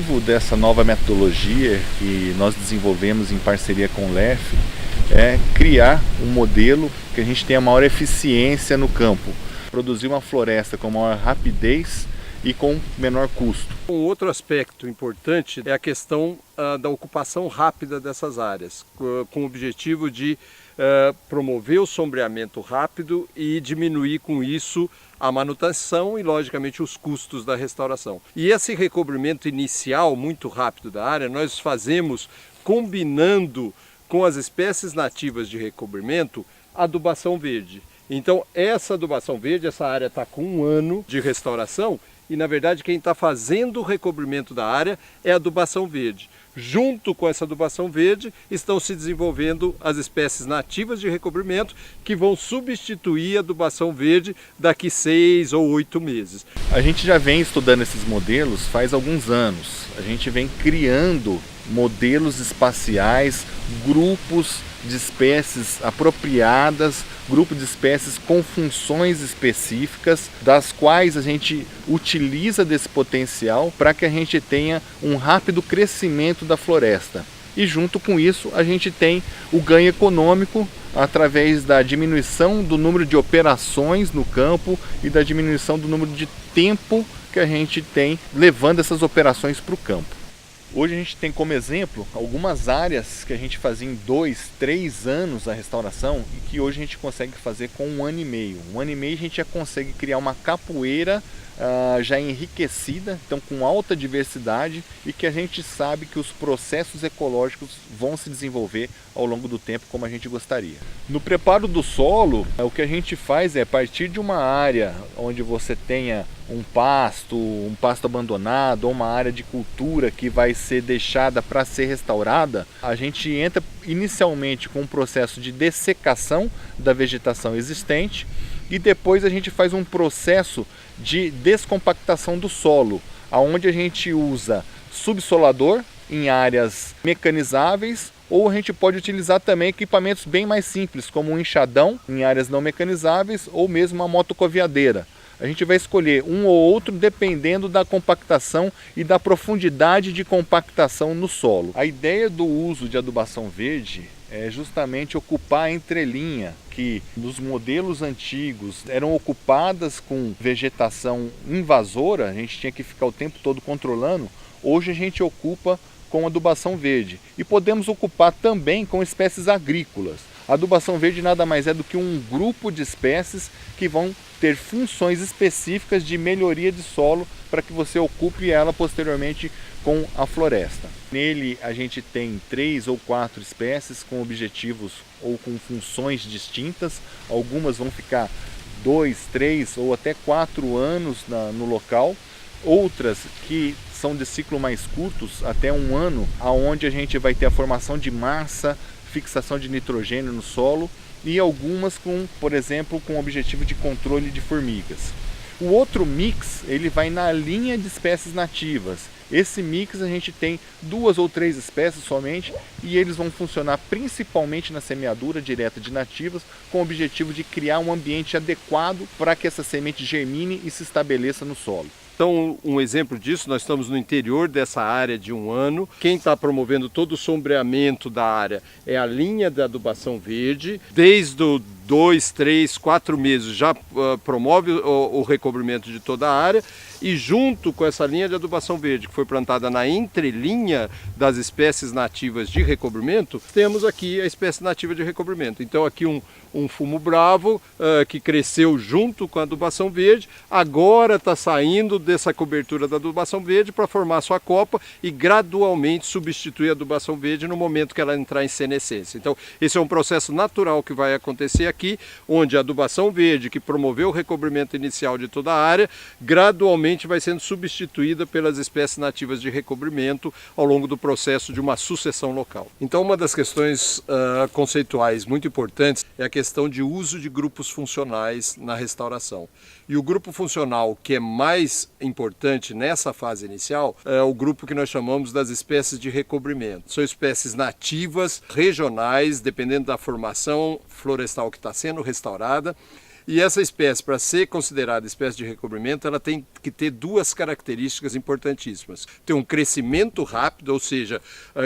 objetivo dessa nova metodologia que nós desenvolvemos em parceria com o LEF é criar um modelo que a gente tenha maior eficiência no campo, produzir uma floresta com maior rapidez e com menor custo. Um outro aspecto importante é a questão da ocupação rápida dessas áreas, com o objetivo de promover o sombreamento rápido e diminuir com isso a manutenção e, logicamente, os custos da restauração. E esse recobrimento inicial muito rápido da área nós fazemos combinando com as espécies nativas de recobrimento adubação verde. Então essa adubação verde, essa área está com 1 ano de restauração e na verdade quem está fazendo o recobrimento da área é a adubação verde. Junto com essa adubação verde estão se desenvolvendo as espécies nativas de recobrimento que vão substituir a adubação verde daqui 6 ou 8 meses. A gente já vem estudando esses modelos faz alguns anos. A gente vem criando modelos espaciais, grupos de espécies apropriadas, grupo de espécies com funções específicas, das quais a gente utiliza desse potencial para que a gente tenha um rápido crescimento da floresta. E junto com isso a gente tem o ganho econômico através da diminuição do número de operações no campo e da diminuição do número de tempo que a gente tem levando essas operações para o campo. Hoje a gente tem como exemplo algumas áreas que a gente fazia em 2, 3 anos a restauração e que hoje a gente consegue fazer com 1 ano e meio. 1 ano e meio a gente já consegue criar uma capoeira já enriquecida, então com alta diversidade e que a gente sabe que os processos ecológicos vão se desenvolver ao longo do tempo como a gente gostaria. No preparo do solo, o que a gente faz é a partir de uma área onde você tenha um pasto abandonado ou uma área de cultura que vai ser deixada para ser restaurada, a gente entra inicialmente com um processo de dessecação da vegetação existente e depois a gente faz um processo de descompactação do solo, onde a gente usa subsolador em áreas mecanizáveis ou a gente pode utilizar também equipamentos bem mais simples, como um enxadão em áreas não mecanizáveis ou mesmo uma motocoviadeira. A gente vai escolher um ou outro dependendo da compactação e da profundidade de compactação no solo. A ideia do uso de adubação verde é justamente ocupar a entrelinha que nos modelos antigos eram ocupadas com vegetação invasora, a gente tinha que ficar o tempo todo controlando. Hoje a gente ocupa com adubação verde e podemos ocupar também com espécies agrícolas. A adubação verde nada mais é do que um grupo de espécies que vão ter funções específicas de melhoria de solo para que você ocupe ela posteriormente com a floresta. Nele a gente tem 3 ou 4 espécies com objetivos ou com funções distintas. Algumas vão ficar 2, 3 ou até 4 anos no local. Outras que são de ciclo mais curtos, até 1 ano, aonde a gente vai ter a formação de massa, fixação de nitrogênio no solo e algumas com, por exemplo, com o objetivo de controle de formigas. O outro mix, ele vai na linha de espécies nativas. Esse mix a gente tem 2 ou 3 espécies somente e eles vão funcionar principalmente na semeadura direta de nativas com o objetivo de criar um ambiente adequado para que essa semente germine e se estabeleça no solo. Então, um exemplo disso, nós estamos no interior dessa área de 1 ano. Quem está promovendo todo o sombreamento da área é a linha da adubação verde. Desde os 2, 3, 4 meses já promove o recobrimento de toda a área. E junto com essa linha de adubação verde, que foi plantada na entrelinha das espécies nativas de recobrimento, temos aqui a espécie nativa de recobrimento. Então aqui um fumo bravo que cresceu junto com a adubação verde, agora está saindo dessa cobertura da adubação verde para formar sua copa e gradualmente substituir a adubação verde no momento que ela entrar em senescência. Então esse é um processo natural que vai acontecer aqui, onde a adubação verde, que promoveu o recobrimento inicial de toda a área, gradualmente vai sendo substituída pelas espécies nativas de recobrimento ao longo do processo de uma sucessão local. Então uma das questões conceituais muito importantes é a questão de uso de grupos funcionais na restauração. E o grupo funcional que é mais importante nessa fase inicial é o grupo que nós chamamos das espécies de recobrimento. São espécies nativas, regionais, dependendo da formação florestal que está sendo restaurada. E essa espécie, para ser considerada espécie de recobrimento, ela tem que ter duas características importantíssimas. Ter um crescimento rápido, ou seja,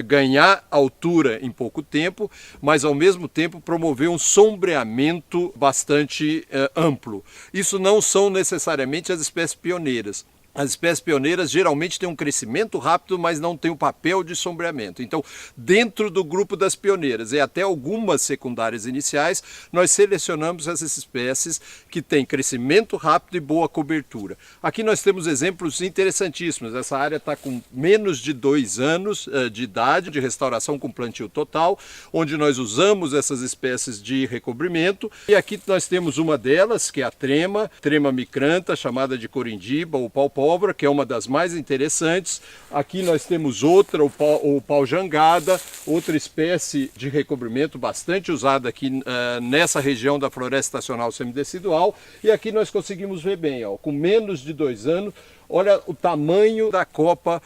ganhar altura em pouco tempo, mas ao mesmo tempo promover um sombreamento bastante amplo. Isso não são necessariamente as espécies pioneiras. As espécies pioneiras geralmente têm um crescimento rápido, mas não têm o papel de sombreamento. Então, dentro do grupo das pioneiras e até algumas secundárias iniciais, nós selecionamos essas espécies que têm crescimento rápido e boa cobertura. Aqui nós temos exemplos interessantíssimos. Essa área está com menos de 2 anos de idade, de restauração com plantio total, onde nós usamos essas espécies de recobrimento. E aqui nós temos uma delas, que é a trema micrantha, chamada de corindiba ou pau-pólvora, que é uma das mais interessantes. Aqui nós temos outra, o pau-jangada, outra espécie de recobrimento bastante usada aqui nessa região da floresta estacional semidecidual. E aqui nós conseguimos ver bem, ó, com menos de 2 anos, olha o tamanho da copa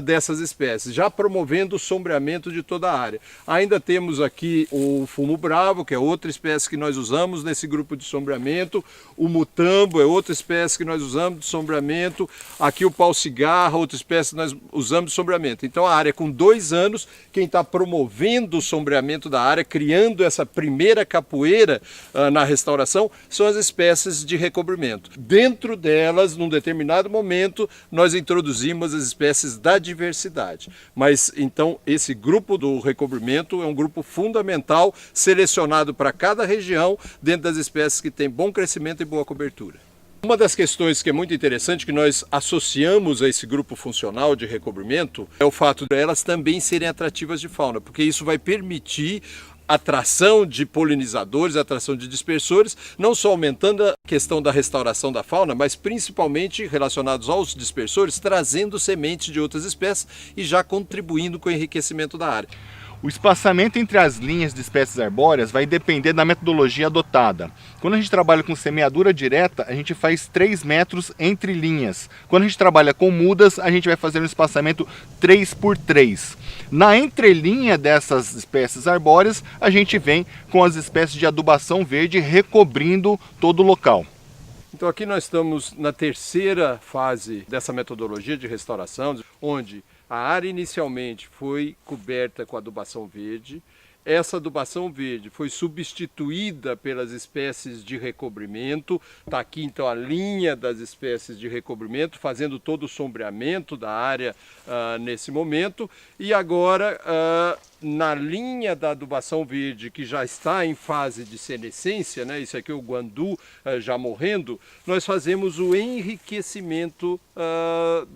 dessas espécies, já promovendo o sombreamento de toda a área. Ainda temos aqui o fumo bravo, que é outra espécie que nós usamos nesse grupo de sombreamento. O mutambo é outra espécie que nós usamos de sombreamento. Aqui o pau-cigarra, outra espécie que nós usamos de sombreamento. Então a área com 2 anos, quem está promovendo o sombreamento da área, criando essa primeira capoeira na restauração, são as espécies de recobrimento. Dentro delas, num determinado momento, nós introduzimos as espécies da diversidade. Mas então esse grupo do recobrimento é um grupo fundamental, selecionado para cada região, dentro das espécies que têm bom crescimento e boa cobertura. Uma das questões que é muito interessante, que nós associamos a esse grupo funcional de recobrimento, é o fato de elas também serem atrativas de fauna, porque isso vai permitir atração de polinizadores, atração de dispersores, não só aumentando a questão da restauração da fauna, mas principalmente relacionados aos dispersores, trazendo sementes de outras espécies e já contribuindo com o enriquecimento da área. O espaçamento entre as linhas de espécies arbóreas vai depender da metodologia adotada. Quando a gente trabalha com semeadura direta, a gente faz 3 metros entre linhas. Quando a gente trabalha com mudas, a gente vai fazer um espaçamento 3 por 3. Na entrelinha dessas espécies arbóreas, a gente vem com as espécies de adubação verde recobrindo todo o local. Então aqui nós estamos na terceira fase dessa metodologia de restauração, onde a área inicialmente foi coberta com adubação verde. Essa adubação verde foi substituída pelas espécies de recobrimento. Está aqui então a linha das espécies de recobrimento, fazendo todo o sombreamento da área nesse momento. E agora, na linha da adubação verde, que já está em fase de senescência, né? Isso aqui é o guandu já morrendo, nós fazemos o enriquecimento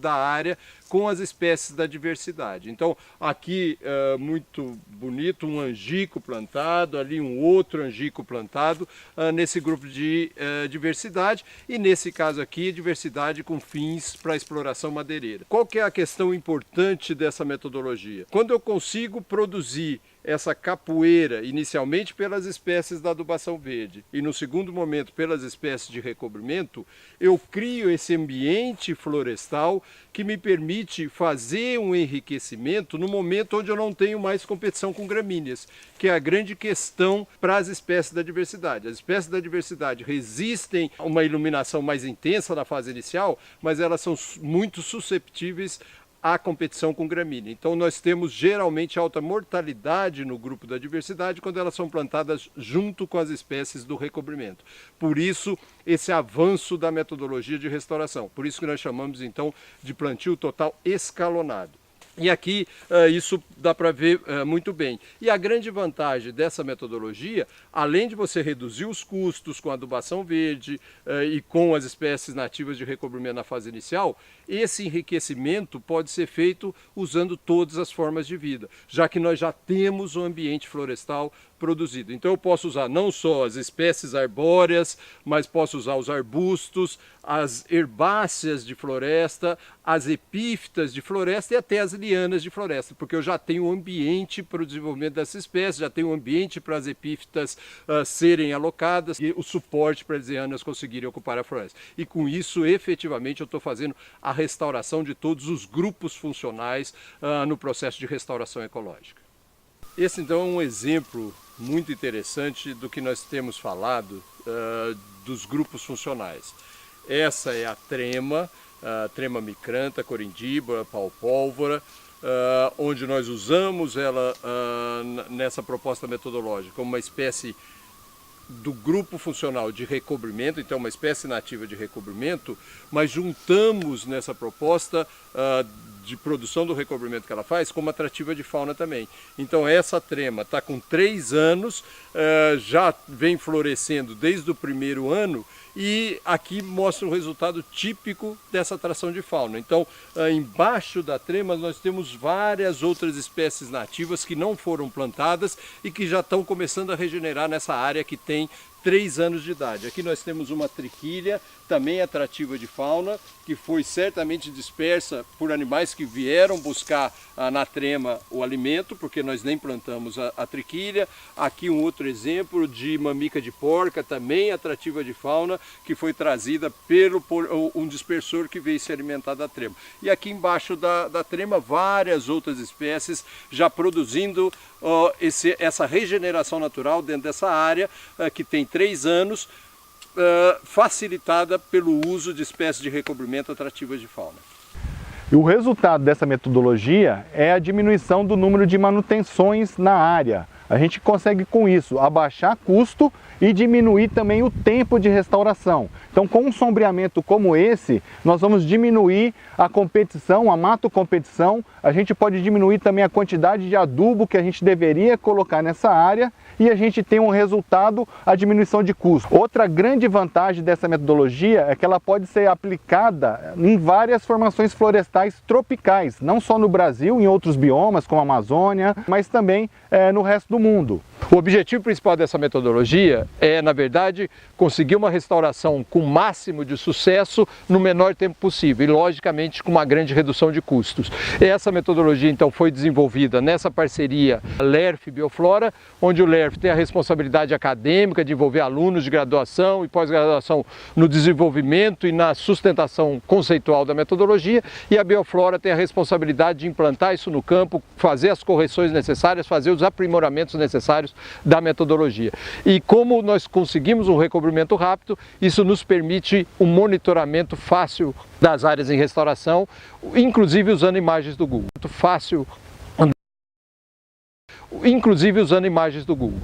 da área com as espécies da diversidade. Então aqui muito bonito, um angico plantado, ali um outro angico plantado nesse grupo de diversidade, e nesse caso aqui diversidade com fins para exploração madeireira. Qual que é a questão importante dessa metodologia? Quando eu consigo produzir essa capoeira, inicialmente pelas espécies da adubação verde e no segundo momento pelas espécies de recobrimento, eu crio esse ambiente florestal que me permite fazer um enriquecimento no momento onde eu não tenho mais competição com gramíneas, que é a grande questão para as espécies da diversidade. As espécies da diversidade resistem a uma iluminação mais intensa na fase inicial, mas elas são muito susceptíveis à competição com gramínea. Então nós temos geralmente alta mortalidade no grupo da diversidade quando elas são plantadas junto com as espécies do recobrimento. Por isso esse avanço da metodologia de restauração. Por isso que nós chamamos então de plantio total escalonado. E aqui isso dá para ver muito bem. E a grande vantagem dessa metodologia, além de você reduzir os custos com a adubação verde e com as espécies nativas de recobrimento na fase inicial, esse enriquecimento pode ser feito usando todas as formas de vida, já que nós já temos o ambiente florestal produzido. Então eu posso usar não só as espécies arbóreas, mas posso usar os arbustos, as herbáceas de floresta, as epífitas de floresta e até as lianas de floresta, porque eu já tenho um ambiente para o desenvolvimento dessas espécies, já tenho um ambiente para as epífitas serem alocadas e o suporte para as lianas conseguirem ocupar a floresta. E com isso, efetivamente, eu estou fazendo a restauração de todos os grupos funcionais no processo de restauração ecológica. Esse então é um exemplo muito interessante do que nós temos falado dos grupos funcionais. Essa é a trema micrantha, corindiba, pau-pólvora, onde nós usamos ela nessa proposta metodológica como uma espécie do grupo funcional de recobrimento, então uma espécie nativa de recobrimento, mas juntamos nessa proposta de produção do recobrimento que ela faz como atrativa de fauna também. Então essa trema está com 3 anos, já vem florescendo desde o primeiro ano e aqui mostra o resultado típico dessa atração de fauna. Então embaixo da trema nós temos várias outras espécies nativas que não foram plantadas e que já estão começando a regenerar nessa área que tem 3 anos de idade. Aqui nós temos uma triquilha, também atrativa de fauna, que foi certamente dispersa por animais que vieram buscar na trema o alimento, porque nós nem plantamos a triquilha. Aqui um outro exemplo de mamica de porca, também atrativa de fauna, que foi trazida por um dispersor que veio se alimentar da trema. E aqui embaixo da trema, várias outras espécies já produzindo essa regeneração natural dentro dessa área, que tem 3 anos, facilitada pelo uso de espécies de recobrimento atrativas de fauna. E o resultado dessa metodologia é a diminuição do número de manutenções na área. A gente consegue com isso abaixar custo e diminuir também o tempo de restauração. Então, com um sombreamento como esse, nós vamos diminuir a competição, a mato-competição, a gente pode diminuir também a quantidade de adubo que a gente deveria colocar nessa área e a gente tem um resultado, a diminuição de custo. Outra grande vantagem dessa metodologia é que ela pode ser aplicada em várias formações florestais tropicais, não só no Brasil, em outros biomas como a Amazônia, mas também no resto do mundo. O objetivo principal dessa metodologia é, na verdade, conseguir uma restauração com o máximo de sucesso no menor tempo possível e, logicamente, com uma grande redução de custos. Essa metodologia, então, foi desenvolvida nessa parceria LERF Bioflora, onde o LERF tem a responsabilidade acadêmica de envolver alunos de graduação e pós-graduação no desenvolvimento e na sustentação conceitual da metodologia, e a Bioflora tem a responsabilidade de implantar isso no campo, fazer as correções necessárias, fazer os aprimoramentos necessários da metodologia. E como nós conseguimos um recobrimento rápido, isso nos permite um monitoramento fácil das áreas em restauração, inclusive usando imagens do Google. Inclusive usando imagens do Google.